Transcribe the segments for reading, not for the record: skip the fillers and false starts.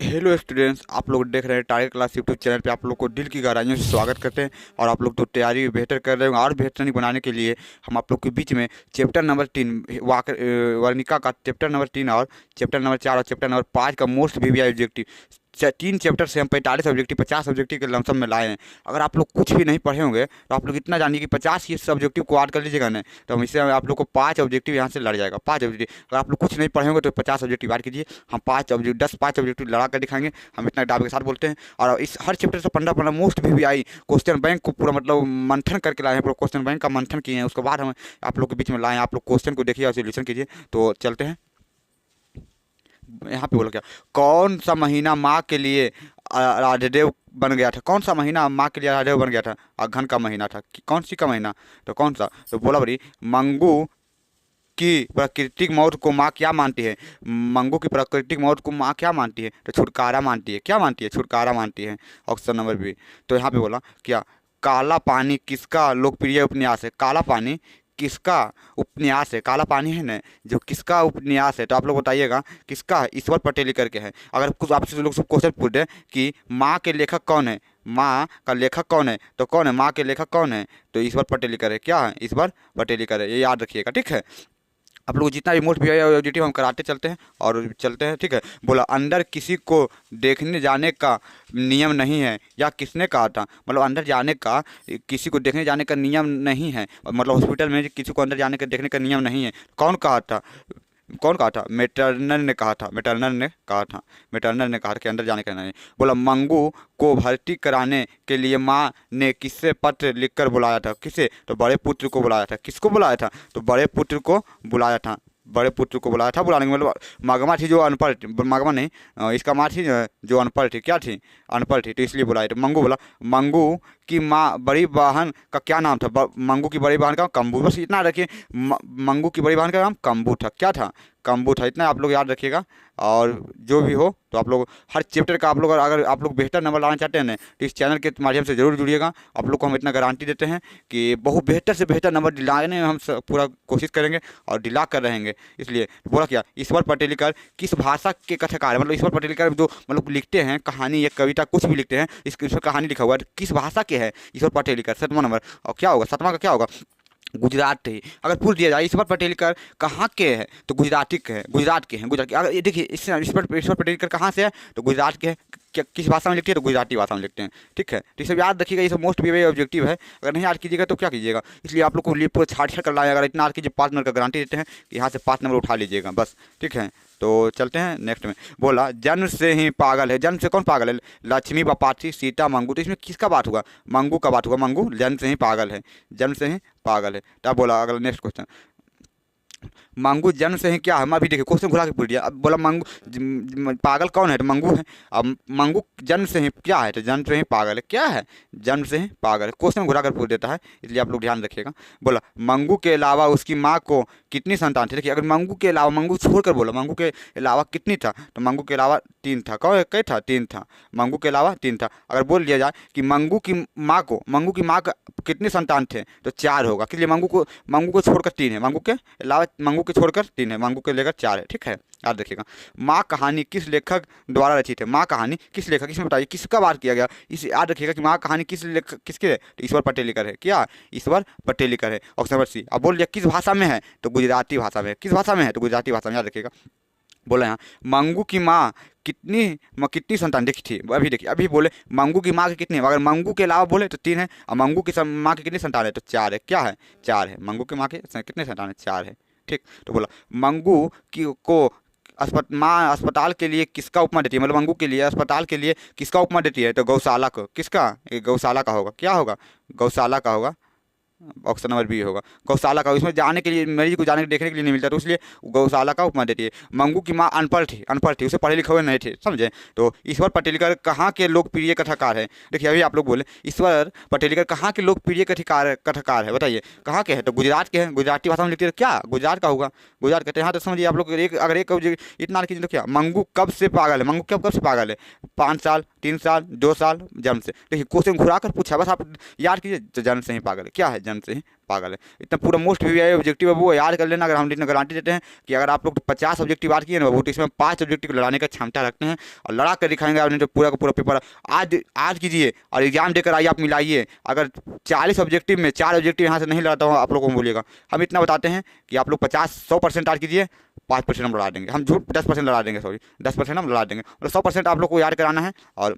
Hello students, आप लोग देख रहे हैं टारगेट क्लास यूट्यूब चैनल पे। आप लोग को दिल की गहराइयों से स्वागत करते हैं। और आप लोग तो तैयारी बेहतर कर रहे हो और बेहतरीन बनाने के लिए हम आप लोग के बीच में चैप्टर नंबर 3 वर्णिका का चैप्टर नंबर 3 और चैप्टर नंबर 4 और चैप्टर नंबर 5 का मोस्ट वीवीआई ऑब्जेक्टिव 3 चैप्टर से हम 45 ऑब्जेक्टिव 50 ऑब्जेक्टिव के लमसम में लाए हैं। अगर आप लोग कुछ भी नहीं पढ़े होंगे तो आप लोग इतना जानिए कि 50 इस ऑब्जेक्टिव को ऐड कर लीजिएगा ना, तो हम इससे आप लोग को 5 ऑब्जेक्टिव यहाँ से लड़ जाएगा। 5 ऑब्जेक्टिव अगर आप लोग कुछ नहीं पढ़े होंगे तो 50 ऑब्जेक्टिव ऐड कीजिए। हम 5 ऑब्जेक्टिव लड़ा कर दिखाएंगे। हम इतना डाब के साथ बोलते हैं। और इस हर चैप्टर से 15 मोस्ट वीवीआई क्वेश्चन बैंक को पूरा मतलब मंथन करके लाए हैं। पूरा क्वेश्चन बैंक का मंथन किए हैं, उसके बाद हम आप लोग के बीच में लाए हैं। आप लोग क्वेश्चन को देखिए और सोल्यूशन कीजिए। तो चलते हैं। यहाँ पे बोला क्या, कौन सा महीना माँ के लिए राधेदेव बन गया था? कौन सा महीना माँ के लिए राधेदेव बन गया था? अघन का महीना था। कौन सी का महीना? तो कौन सा? तो बोला बड़ी, मंगू की प्राकृतिक मौत को माँ क्या मानती है? मंगू की प्राकृतिक मौत को माँ क्या मानती है? तो छुटकारा मानती है। क्या मानती है? छुटकारा मानती है। Option number B. तो यहाँ पे बोला क्या, काला पानी किसका लोकप्रिय उपन्यास है? काला पानी किसका उपन्यास है? काला पानी है ना, जो किसका उपन्यास है? तो आप लोग बताइएगा किसका है। ईश्वर पटेल करके है। अगर कुछ आपसे लोग सब क्वेश्चन पूछे कि माँ के लेखक कौन है, माँ का लेखक कौन है, तो कौन है माँ के लेखक? कौन है? तो ईश्वर पटेल है। क्या है? ईश्वर पटेल है। ये याद रखिएगा, ठीक है। आप लोग जितना रिमोट भी है ऑडिटिव हम कराते चलते हैं और चलते हैं, ठीक है। बोला, अंदर किसी को देखने जाने का नियम नहीं है। या किसने कहा था? मतलब अंदर जाने का, किसी को देखने जाने का नियम नहीं है। मतलब हॉस्पिटल में किसी को अंदर जाने का देखने का नियम नहीं है। कौन कहा था? कौन कहा था? मेटरनर ने कहा था। मेटरनर ने कहा था। मेटरनर ने कहा था कि अंदर जाने का नहीं। बोला, मंगू को भर्ती कराने के लिए माँ ने किससे पत्र लिखकर बुलाया था? किसे? तो बड़े पुत्र को बुलाया था। किसको बुलाया था? तो बड़े पुत्र को बुलाया था। बड़े पुत्र को बुलाया था। बुलाने का मतलब मगमा थी जो अनपढ़ थी, मगमा नहीं, इसका माँ थी जो अनपढ़ थी। क्या थी? अनपढ़ थी, तो इसलिए बुलाया। तो मंगू बोला, मंगू की माँ बड़ी बहन का क्या नाम था? मंगू की बड़ी बहन का कंबू। बस इतना रखिए। मंगू की बड़ी बहन का नाम कंबू था। क्या था? कंबू था। इतना आप लोग याद रखिएगा। और जो भी हो तो आप लोग हर चैप्टर का आप लोग अगर आप लोग बेहतर नंबर लाना चाहते हैं ना, तो इस चैनल के माध्यम से जरूर जुड़िएगा। आप लोग को हम इतना गारंटी देते हैं कि बहुत बेहतर से बेहतर नंबर दिलाने में हम पूरा कोशिश करेंगे और दिला कर रहेंगे। इसलिए बोला क्या, ईश्वर पटेलकर किस भाषा के कथाकार है? मतलब ईश्वर पटेलकर जो मतलब लिखते हैं कहानी या कविता कुछ भी लिखते हैं, इसमें कहानी लिखा हुआ है, किस भाषा के है ईश्वर पटेलकर? 7वां नंबर। और क्या होगा 7वां का? क्या होगा? गुजराती। अगर पूछ दिया जाए ईश्वर पटेलकर कहाँ के हैं, तो गुजराती के हैं। गुजरात के हैं। गुजरात के। अगर ये देखिए ईश्वर पटेलकर कहाँ से है, तो गुजरात के हैं। क्या किस भाषा में लिखते हैं? तो गुजराती भाषा में लिखते हैं, ठीक है। तो ये सब याद रखिएगा। ये सब मोस्ट वीवीआई ऑब्जेक्टिव है। अगर नहीं याद कीजिएगा तो क्या कीजिएगा। इसलिए आप लोग को लिए पूरा छाट छाट कर लाए। अगर इतना याद कीजिए 5 नंबर का गारंटी देते हैं कि यहाँ से 5 नंबर उठा लीजिएगा बस, ठीक है। तो चलते हैं नेक्स्ट में। बोला, जन्म से ही पागल है। जन्म से कौन पागल है? लक्ष्मी बपाती, सीता, मंगू। तो इसमें किसका बात हुआ? मंगू का बात हुआ। मंगू जन्म से ही पागल है। जन्म से ही पागल है। तब बोला अगला नेक्स्ट क्वेश्चन, मंगू जन्म से ही क्या है? मैं अभी देखिए क्वेश्चन घुला के पूछ दिया। अब बोला मंगू पागल कौन है? तो मंगू है। अब मंगू जन्म से ही क्या है? तो जन्म से ही पागल है। क्या है? जन्म से ही पागल है। क्वेश्चन घुला कर पूछ देता है, इसलिए आप लोग ध्यान रखिएगा। बोला, मंगू के अलावा उसकी माँ को कितनी संतान थी? देखिए अगर मंगू के अलावा, मंगू छोड़कर बोला मंगू के अलावा कितनी था, तो मंगू के अलावा 3 था। कौन कई था? 3 था। मंगू के अलावा 3 था। अगर बोल दिया जाए कि मंगू की माँ का कितने संतान थे, तो 4 होगा। इसलिए मंगू को छोड़कर 3 है। मंगू के अलावा, मंगू के छोड़कर 3 है। मंगू के लेकर 4 है, ठीक है। याद रखिएगा। माँ कहानी किस लेखक द्वारा रचित है? माँ कहानी किस लेखक, इसमें बताइए किसका बात किया गया। इस याद रखिएगा कि माँ कहानी किस लेखक, किसके है? तो ईश्वर पटेलकर है। क्या? ईश्वर पटेलकर है। Option number C. अब बोल दिया किस भाषा में है, तो गुजराती भाषा में है। किस भाषा में है? तो गुजराती भाषा में। याद रखिएगा। बोला यहाँ, मंगू की माँ कितनी संतान देखी थी? अभी देखिए, अभी बोले मंगू की माँ की कितनी है। अगर मंगू के अलावा बोले तो 3 है। और मंगू की माँ की कितनी संतान है? तो 4 है। क्या है? 4 है। मंगू की माँ के कितने संतान है? 4 है, ठीक। तो बोला, मंगू की को माँ अस्पताल के लिए किसका उपमा देती है? मतलब मंगू के लिए अस्पताल के लिए किसका उपमा देती है? तो गौशाला को। किसका? ये गौशाला का होगा। क्या होगा? गौशाला का होगा। ऑप्शन नंबर बी होगा। गौशाला का। इसमें जाने के लिए, मरीज को जाने देखने के लिए नहीं मिलता, तो इसलिए गौशाला का उपमा देती है। मंगू की माँ अनपढ़ थी, उसे पढ़े लिखे हुए नहीं थे, समझे। तो ईश्वर पटेलकर कहाँ के लोकप्रिय कथाकार है? देखिए अभी आप लोग बोले ईश्वर पटेलकर कहाँ के लोकप्रिय कथाकार है, बताइए कहाँ के हैं? तो गुजरात के हैं। गुजराती भाषा में लिखते हैं। क्या? गुजरात का होगा। गुजरात कहते हैं। हाँ तो समझिए आप लोग, अगर एक इतना कीजिए तो क्या, मंगू कब से पागल है? मंगू कब से पागल है? 5 साल, 3 साल, 2 साल जन्म से। देखिए क्वेश्चन घुरा कर पूछा, बस आप याद कीजिए। तो जन्म से ही पागल है। क्या है? जन्म से ही पागल है। इतना पूरा मोस्ट वीवीआई ऑब्जेक्टिव है वो याद कर लेना। अगर हम इतना गारंटी देते हैं कि अगर आप लोग 50 ऑब्जेक्टिव याद किए ना वो, तो इसमें 5 ऑब्जेक्टिव लड़ाने का क्षमता रखते हैं और लड़ा कर दिखाएंगे। आपने जो पूरा का पूरा पेपर आज कीजिए और एग्जाम देकर आइए, आप मिलाइए। अगर 40 ऑब्जेक्टिव में 4 ऑब्जेक्टिव यहाँ से नहीं लड़ाता हूँ आप लोगों को बोलिएगा। हम इतना बताते हैं कि आप लोग 50-100% याद कीजिए, 5% हम लड़ा देंगे। हम झूठ 10% लड़ा देंगे, सॉरी 10% हम लड़ा देंगे, और 100% आप लोग को याद कराना है और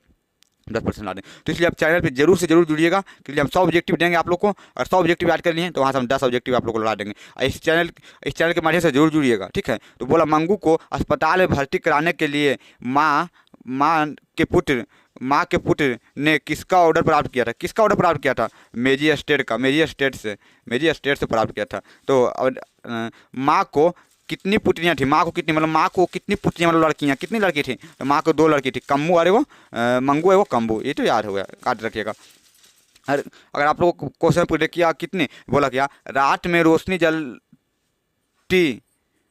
10% ला दें। तो इसलिए आप चैनल पे जरूर से जरूर जुड़िएगा, क्योंकि हम 100 ऑब्जेक्टिव देंगे आप लोग को, और 100 ऑब्जेक्टिव याद कर लिए तो वहाँ से हम 10 ऑब्जेक्टिव आप लोग को लड़ा देंगे। और इस चैनल के माध्यम से जरूर जुड़िएगा, ठीक है। तो बोला मंगू को अस्पताल में भर्ती कराने के लिए माँ के पुत्र ने किसका ऑर्डर प्राप्त किया था? किसका ऑर्डर प्राप्त किया था? मेजिस्ट्रेट से प्राप्त किया था। तो माँ को कितनी पुत्रियाँ थी? माँ को कितनी पुत्रियाँ मतलब लड़कियाँ कितनी लड़की थी? तो माँ को 2 लड़की थी, कम्मू और वो मंगू है वो कम्बू। ये तो याद हो गया, काट रखिएगा। अगर आप लोगों को क्वेश्चन पूछ किया कितनी, बोला क्या रात में रोशनी जलती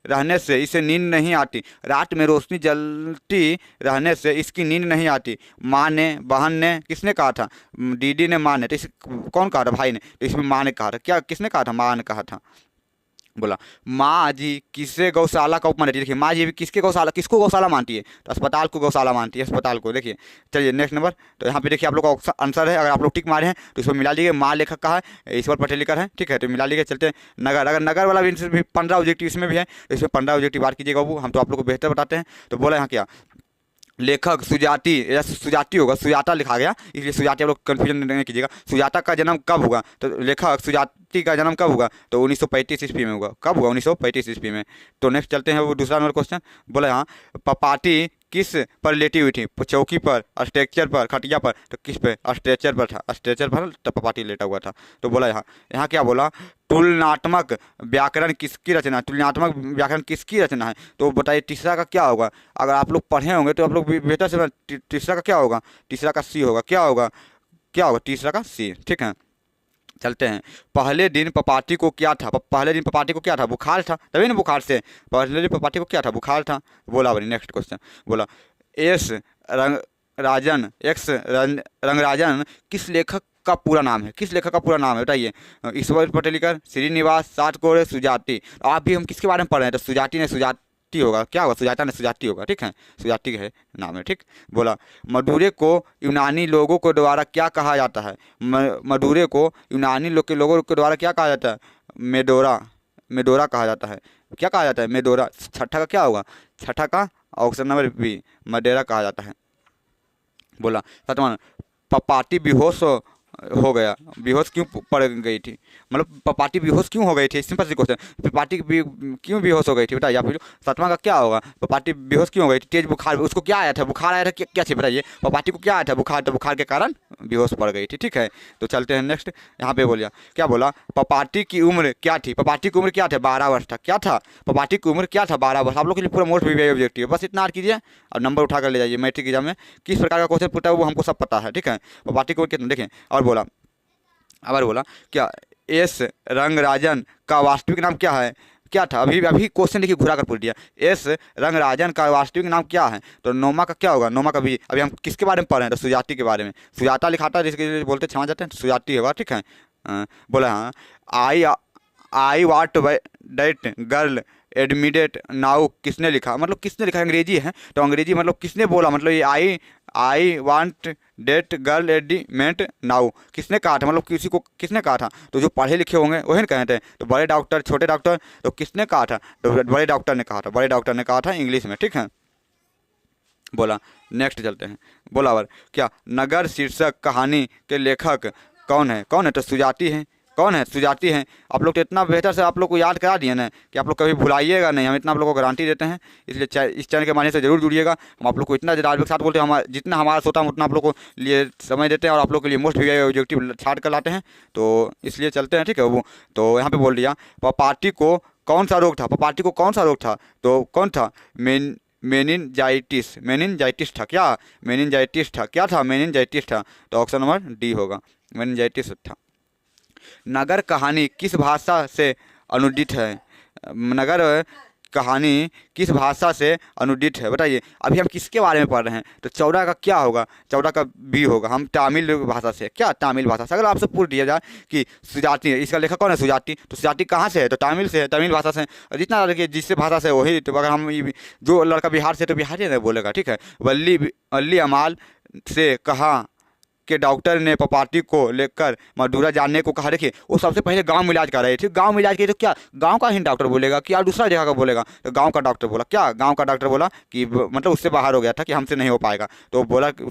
रहने से इसे नींद नहीं आती। रात में रोशनी जलती रहने से इसकी नींद नहीं आती। माँ ने, बहन ने, किसने कहा था? दीदी ने, माँ ने। तो इसे कौन कहा था? भाई ने। तो इसमें माँ ने कहा था। क्या किसने कहा था? माँ ने कहा था। बोला माँ जी किसे गौशाला का उपमा देती है? देखिए माँ जी भी किसको गौशाला मानती है? तो अस्पताल को गौशाला मानती है, अस्पताल को। देखिए चलिए नेक्स्ट नंबर। तो यहाँ पे देखिए आप लोग का आंसर है। अगर आप लोग टिक मारे हैं तो इसमें मिला लीजिए। माँ लेखक का है, ईश्वर पटेल लिखकर है, ठीक है। तो मिला लीजिए। चलते हैं नगर। अगर नगर वाला भी 15 ऑब्जेक्टिव इसमें भी है, तो इसमें 15 ऑब्जेक्टिव बात कीजिएगा। वो हम तो आप लोग को बेहतर बताते हैं। तो बोला यहाँ क्या लेखक सुजाती, या सुजाती होगा, सुजाता लिखा गया इसलिए सुजाती, आप लोग कन्फ्यूजन नहीं कीजिएगा। सुजाता का जन्म कब हुआ? तो लेखक सुजाती का जन्म कब हुआ? तो 1935 ईस्वी में हुआ। कब हुआ? 1935 ईस्वी में। तो नेक्स्ट चलते हैं वो दूसरा नंबर क्वेश्चन। बोला यहाँ पपाटी किस पर लेटी हुई थी? चौकी पर, स्ट्रेचर पर, खटिया पर? तो किस पे? स्ट्रेचर पर था। स्ट्रेचर पर तो पपाटी लेटा हुआ था। तो बोला यहाँ क्या बोला? तुलनात्मक व्याकरण किसकी रचना? तुलनात्मक व्याकरण किसकी रचना है? तो बताइए तीसरा का क्या होगा? अगर आप लोग पढ़े होंगे तो आप लोग बेहतर से, तीसरा का क्या होगा? तीसरा का सी होगा। क्या होगा? तीसरा का सी, ठीक है। चलते हैं। पहले दिन पपाटी को क्या था? पहले दिन पपाटी को क्या था? बुखार था, तभी ना बुखार से। पहले दिन पपाटी को क्या था? बुखार था। बोला भाई नेक्स्ट क्वेश्चन। बोला रंगराजन किस लेखक का पूरा नाम है? किस लेखक का पूरा नाम है बताइए? ईश्वर पटेलकर, श्रीनिवास सातकोरे, सुजाती। आप भी हम किसके बारे में पढ़ रहे हैं? तो सुजाती ने सुजाती होगा। क्या होगा? सुजाता ने सुजाती होगा, ठीक है। सुजाती है नाम है, ठीक। बोला मदुरै को यूनानी लोगों के द्वारा क्या कहा जाता है? मदुरै को यूनानी लोगों के द्वारा क्या कहा जाता है? मेडोरा कहा जाता है। क्या कहा जाता है? मेडोरा। छठा का क्या होगा? छठा का ऑप्शन नंबर बी, मडेरा कहा जाता है। बोला सतमान पपाटी बेहोश हो गया। बेहोश क्यों पड़ गई थी? मतलब पपाटी बेहोश क्यों हो गई थी? सिंपल सी क्वेश्चन। पपाटी क्यों बेहोश हो गई थी बताइए आप। सातवां का क्या होगा? पपाटी बेहोश क्यों हो गई थी? तेज बुखार। उसको क्या आया था? बुखार आया था। क्या थी बताइए? पपाटी को क्या आया था? बुखार। तो बुखार के कारण बेहोश पड़ गई थी, ठीक है। तो चलते हैं नेक्स्ट। यहाँ पे बोलिए क्या बोला? पपाटी की उम्र क्या थी? पपाटी की उम्र क्या था? 12 वर्ष था। क्या था? पपाटी की उम्र क्या था? 12 वर्ष। आप लोग के लिए पूरा मोस्ट वीवीआई ऑब्जेक्टिव है, बस इतना याद कीजिए और नंबर उठा कर ले जाइए। मैट्रिक एग्जाम में किस प्रकार का क्वेश्चन पूछता है वो हमको सब पता है, ठीक है। पपाटी की उम्र कितना देखें। और बोला क्या एस रंगराजन का वास्तविक नाम क्या है? क्या था? अभी क्वेश्चन देखिए घुरा कर पूछ दिया। एस रंगराजन का वास्तविक नाम क्या है? तो नोमा का क्या होगा? नोमा का भी अभी हम किसके बारे में पढ़ रहे हैं? तो सुजाती के बारे में। सुजाता लिखाता है जिसके बोलते क्षमा जाते हैं, सुजाती होगा, ठीक है। बोला हाँ आई वाट दैट गर्ल एडमिटेड नाउ किसने लिखा? मतलब किसने लिखा? अंग्रेजी है तो अंग्रेजी मतलब किसने बोला? मतलब ये I want that girl admit now किसने कहा था? मतलब किसी को किसने कहा था? तो जो पढ़े लिखे होंगे वही कहते हैं। तो बड़े डॉक्टर, छोटे डॉक्टर, तो किसने कहा था? तो बड़े डॉक्टर ने कहा था। बड़े डॉक्टर ने कहा था इंग्लिश में, ठीक है। बोला नेक्स्ट चलते हैं। बोला और क्या नगर शीर्षक कहानी के लेखक कौन है? तो सुजाती है। कौन है? सुजाती हैं। आप लोग तो इतना बेहतर से आप लोग को याद करा दिए ना कि आप लोग कभी भुलाइएगा नहीं। हम इतना आप लोगों को गारंटी देते हैं, इसलिए इस चैनल के माध्यम से जरूर जुड़िएगा। हम आप लोग को इतना ज़्यादा के साथ बोलते हैं, जितना हमारा सोता हम उतना आप लोग को लिए समय देते हैं और आप लोग के लिए मोस्ट वीवीआई ऑब्जेक्टिव छाट कर लाते हैं। तो इसलिए चलते हैं, ठीक है। वो तो यहाँ पर बोल दिया पपाटी को कौन सा रोग था? पपाटी को कौन सा रोग था? तो कौन था? मेनिनजाइटिस था। क्या? मेनिनजाइटिस था। क्या था? मेनिनजाइटिस था। तो ऑप्शन नंबर डी होगा, मेनिनजाइटिस था। नगर कहानी किस भाषा से अनुदित है? नगर कहानी किस भाषा से अनुदित है? बताइए। अभी हम किसके बारे में पढ़ रहे हैं? तो 14 का क्या होगा? 14 का बी होगा। हम तमिल भाषा से, क्या तमिल भाषा से। अगर आपसे पूछ दिया जाए कि सुजाति, इसका लेखक कौन है? सुजाति। तो सुजाति कहाँ से है? तो तमिल से है, तमिल भाषा से। और जितना लड़के जिससे भाषा से वही, तो अगर हम जो लड़का बिहार से तो बिहारी नहीं बोलेगा, ठीक है। वल्ली अमाल से कहा कि डॉक्टर ने पपाटी को लेकर मधुरा जानने को कहा। देखिए, वो सबसे पहले गांव में इलाज कर रहे थे। गांव में इलाज किए तो क्या गांव का ही डॉक्टर बोलेगा कि यार दूसरा जगह का बोलेगा? तो गांव का डॉक्टर बोला, क्या गांव का डॉक्टर बोला कि मतलब उससे बाहर हो गया था कि हमसे नहीं हो पाएगा, तो बोला कि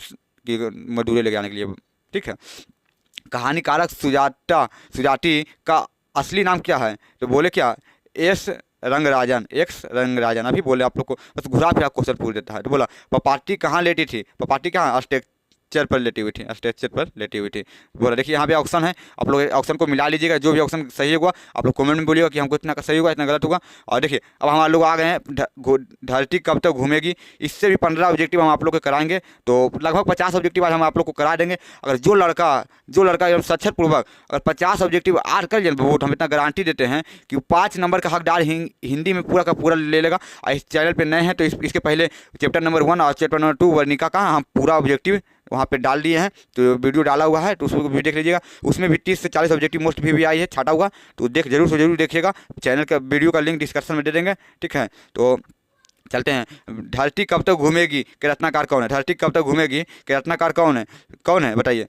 मधुरे ले जाने के लिए, ठीक है। कहानीकारक सुजाति का असली नाम क्या है? तो बोले क्या? एक्स रंगराजन। अभी बोले आप लोग को बस घुरा फिरा क्वेश्चन पूछ देता है। तो बोला पपाटी कहाँ लेटी थी? पपाटी कहाँ? स्ट्रक्चर पर लेटी हुई थी, स्ट्रक्चर पर लेटी हुई थी। बोला देखिए यहाँ पे ऑप्शन है, आप लोग ऑप्शन को मिला लीजिएगा। जो भी ऑप्शन सही होगा आप लोग कमेंट में बोलिएगा कि हमको इतना का सही होगा, इतना गलत होगा। और देखिए अब हम लोग आ गए हैं धरती कब तक घूमेगी। इससे भी 15 ऑब्जेक्टिव हम आप लोग को कराएंगे, तो लगभग 50 ऑब्जेक्टिव आज हम आप लोग को करा देंगे। अगर जो लड़का एकदम सच्चर पूर्वक अगर 50 ऑब्जेक्टिव आज कर लिया वोट, हम इतना गारंटी देते हैं कि 5 नंबर का हकदार हिंदी में पूरा का पूरा ले लेगा। और इस चैनल पे नए हैं तो इसके पहले चैप्टर नंबर 1 और चैप्टर नंबर 2 वर्णिका का हम पूरा ऑब्जेक्टिव वहाँ पे डाल दिए हैं, तो वीडियो डाला हुआ है, तो उसको भी देख लीजिएगा। उसमें भी 30 से 40 ऑब्जेक्टिव मोस्ट भी आई है छाटा हुआ, तो जरूर से जरूर देखिएगा। चैनल का वीडियो का लिंक डिस्क्रिप्शन में दे देंगे, ठीक है। तो चलते हैं। धरती कब तक घूमेगी के रत्नाकार कौन है? धरती कब तक घूमेगी के रत्नाकार कौन है? बताइए।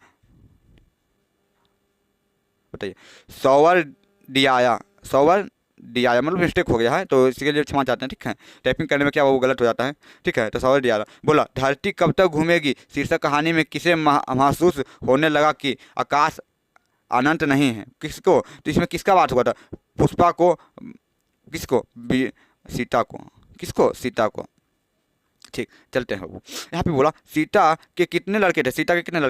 सौवर डियाया मतलब मिस्टेक हो गया है, तो इसके लिए क्षमा चाहते हैं, ठीक है। टाइपिंग करने में क्या वो गलत हो जाता है, ठीक है। तो सौवर डियाया बोला धरती कब तक घूमेगी शीर्षक कहानी में किसे महसूस होने लगा कि आकाश अनंत नहीं है? किसको? तो इसमें किसका बात हुआ था? पुष्पा को, किसको? सीता को, ठीक। चलते हैं बाबू। यहाँ पे बोला सीता के कितने लड़के थे?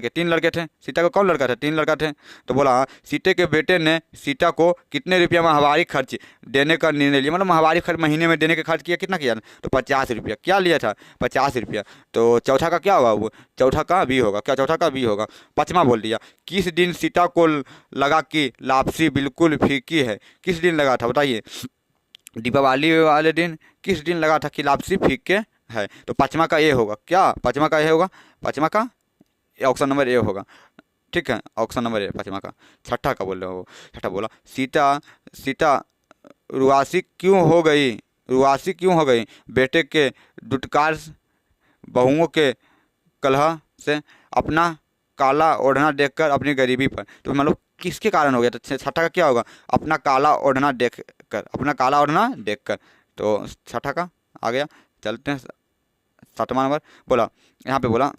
3 लड़के थे। सीता का कौन लड़का था? 3 लड़का थे। तो बोला सीते के बेटे ने सीता को कितने रुपया माहवारी खर्च देने का निर्णय लिया? मतलब माहवारी खर्च महीने में देने का खर्च किया, कितना किया? तो 50 रुपया। क्या लिया था? 50 रुपया। तो चौथा का क्या होगा? वो चौथा का भी होगा। क्या चौथा का भी होगा? पाँचवा बोल दिया। किस दिन सीता को लगा कि लापसी बिल्कुल फीकी है? किस दिन लगा था? बताइए। दीपावली वाले दिन किस दिन लगा था कि लापसी फीके है? तो पाँचवा का ए होगा। क्या पाँचवा का ए होगा? पाँचवा का ऑप्शन नंबर ए होगा, ठीक है। ऑप्शन नंबर ए पाँचवा का। छठा का बोल रहे हो? छठा बोला सीता रुआसी क्यों हो गई? बेटे के दुत्कार बहुओं के कलह से, अपना काला ओढ़ना देखकर, अपनी गरीबी पर। तो मतलब किसके कारण हो गया? तो छठा का क्या होगा? अपना काला ओढ़ना देखकर। तो छठा का आ गया। चलते हैं 7वां नंबर। बोला यहाँ पे बोला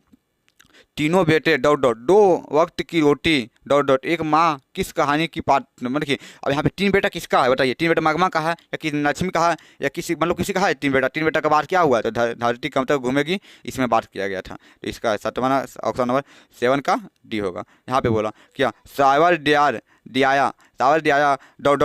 तीनों बेटे ... दो वक्त की रोटी ... एक माँ किस कहानी की पाठ? मतलब देखिए अब यहाँ पे 3 बेटा किसका है? बताइए। 3 बेटा मगमा का है या कि लक्ष्मी का है या किसी किसी का है? 3 बेटा का बात क्या हुआ? तो धरती कब तक घूमेगी इसमें बात किया गया था। तो इसका 7वां ऑप्शन नंबर 7 का डी होगा। यहाँ पे बोला क्या सावर दियाया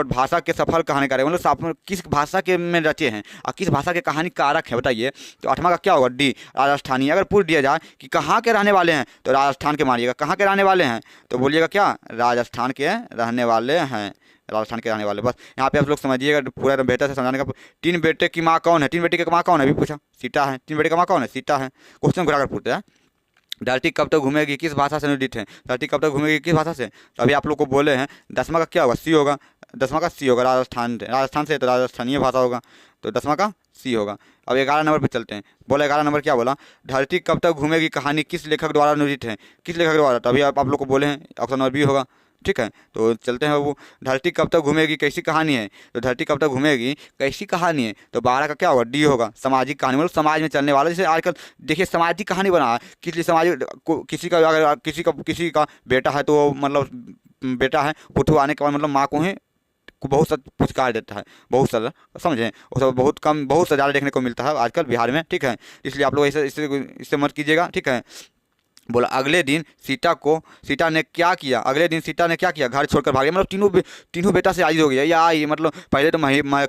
भाषा के सफल कहानीकार है, मतलब किस भाषा के में रचे हैं और किस भाषा के कहानीकारक है? बताइए। तो 8वां का क्या होगा? डी राजस्थानी। अगर पूछ दिया जाए कि कहाँ के रहने वाले हैं तो राजस्थान के मानिएगा। कहाँ के रहने वाले हैं तो बोलिएगा क्या? राजस्थान के रहने वाले हैं, राजस्थान के रहने वाले। बस यहाँ पे आप लोग समझिएगा, पूरा बेहतर से समझाने का। 3 बेटे की माँ कौन है? 3 बेटे की माँ कौन है? अभी पूछा सीता है। 3 बेटे का माँ कौन है? सीता है। क्वेश्चन घुरा कर पूछते हैं। धरती कब तक घूमेगी किस भाषा से अनुदित है? धरती कब तक घूमेगी किस भाषा से? तो अभी आप लोग को बोले हैं 10वां का क्या होगा? सी होगा। 10वां का सी होगा। राजस्थान से तो राजस्थानीय भाषा होगा, तो 10वां का सी होगा। अब 11 नंबर पे चलते हैं। बोला 11 नंबर क्या बोला? धरती कब तक घूमेगी कहानी किस लेखक द्वारा अनुदित है? किस लेखक द्वारा? तो अभी आप लोग को बोले हैं ऑप्शन नंबर बी होगा, ठीक है। तो चलते हैं वो। धरती कब तक घूमेगी कैसी कहानी है? तो धरती कब तक घूमेगी कैसी कहानी है? तो 12 का क्या होगा? डी होगा। सामाजिक कहानी, मतलब समाज में चलने वाला। जैसे आजकल देखिए सामाजिक कहानी बना है, किस लिए सामाजिक किसी का अगर किसी का बेटा है तो मतलब बेटा है पुथु आने के बाद मतलब माँ को ही बहुत सा पुरस्कार देता है, बहुत सारा, समझें। वो सब बहुत कम, बहुत सा ज़्यादा देखने को मिलता है आजकल बिहार में, ठीक है। इसलिए आप लोग इससे मत कीजिएगा, ठीक है। बोला अगले दिन सीता ने क्या किया, अगले दिन सीता ने क्या किया, घर छोड़कर भाग गई। मतलब तीनों बेटा से आजिज हो गया या ये मतलब पहले तो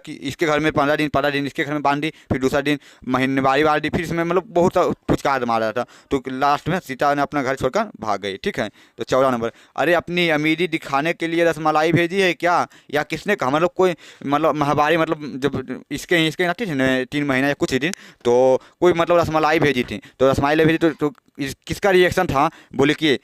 इसके घर में 15 दिन इसके घर में बांध दी, फिर दूसरा दिन महीनेवारी बांध दी, फिर इसमें मतलब बहुत सा फुचकार मारा था। तो लास्ट में सीता ने अपना घर छोड़कर भाग गई। ठीक है, तो 14 नंबर, अरे अपनी अमीरी दिखाने के लिए रसमलाई भेजी है क्या, या किसने कहा, मतलब कोई मतलब माहवारी मतलब जब इसके नाते थे ना 3 महीना या कुछ ही दिन, तो कोई मतलब रसमलाई भेजी थी, तो रसमलाई भेजी तो किसका रिएक्शन था, बोले कि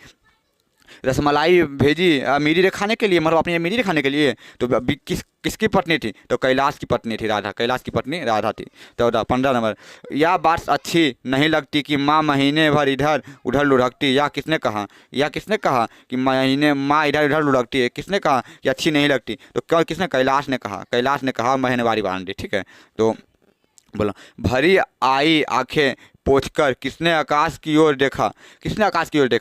रसमलाई भेजी अमीरी दिखाने के लिए, मतलब अपनी अमीरी दिखाने के लिए। तो किसकी पत्नी थी, तो कैलाश की पत्नी थी राधा, कैलाश की पत्नी राधा थी। 15 नंबर, यह बात अच्छी नहीं लगती कि माँ महीने भर इधर उधर लुढ़कती, या किसने कहा कि माँ इधर उधर लुढ़कती है, किसने कहा कि अच्छी नहीं लगती, तो क्यों किसने, कैलाश ने कहा महीनेवारी बांध दी। ठीक है, तो बोला भरी आई आंखें पोंछकर किसने आकाश की ओर देखा,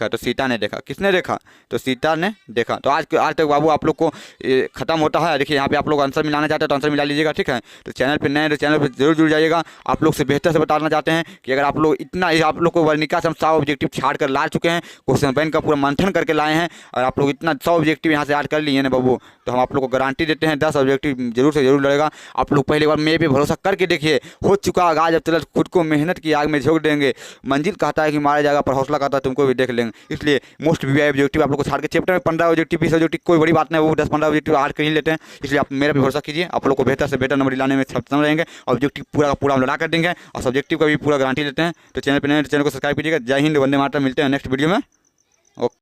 तो सीता ने देखा, किसने देखा, तो सीता ने देखा। तो आज तक बाबू आप लोग को ख़त्म होता है। देखिए यहाँ पे आप लोग आंसर मिलाना चाहते हैं तो आंसर मिला लीजिएगा। ठीक है, तो चैनल पे नए तो चैनल पे जरूर जुड़ जाइएगा। आप लोग से बेहतर से बताना चाहते हैं कि अगर आप लोग इतना आप लोग को वर्णिका से हम 100 ऑब्जेक्टिव छाड़ कर ला चुके हैं, क्वेश्चन बैंक का पूरा मंथन करके लाए हैं, और आप लोग इतना 100 ऑब्जेक्टिव यहाँ से ऐड कर लिए ना बाबू, तो हम आप लोग को गारंटी देते हैं 10 ऑब्जेक्टिव जरूर से जरूर लड़ेगा। आप लोग पहले बार मेरे पे भरोसा करके देखिए, हो चुका आगाज, अब चल खुद को मेहनत की आग में झोंक देंगे। मंजिल कहता है कि मारा जाएगा पर हौसला कहता है तुमको भी देख लेंगे। इसलिए मोस्ट वी ऑब्जेक्टिव आप लोग को छाड़ के चैप्टर में 15 ऑब्जेक्टिव 20 ऑब्जेक्टिव कोई बड़ी बात नहीं, वो 10-15 ऑब्जेक्टिव ऐड कर ही लेते हैं। इसलिए आप मेरा भी भरोसा कीजिए, आप लोग को बेहतर से बेहतर नंबर दिलाने में सक्षम रहेंगे। ऑब्जेक्टिव पूरा का पूरा हम लड़ा कर देंगे और सब्जेक्टिव का भी पूरा गारंटी देते हैं। तो चैनल पर नए चैनल को सब्सक्राइब कीजिएगा। जय हिंद, वंदे मातरम। मिलते हैं नेक्स्ट वीडियो में। ओके।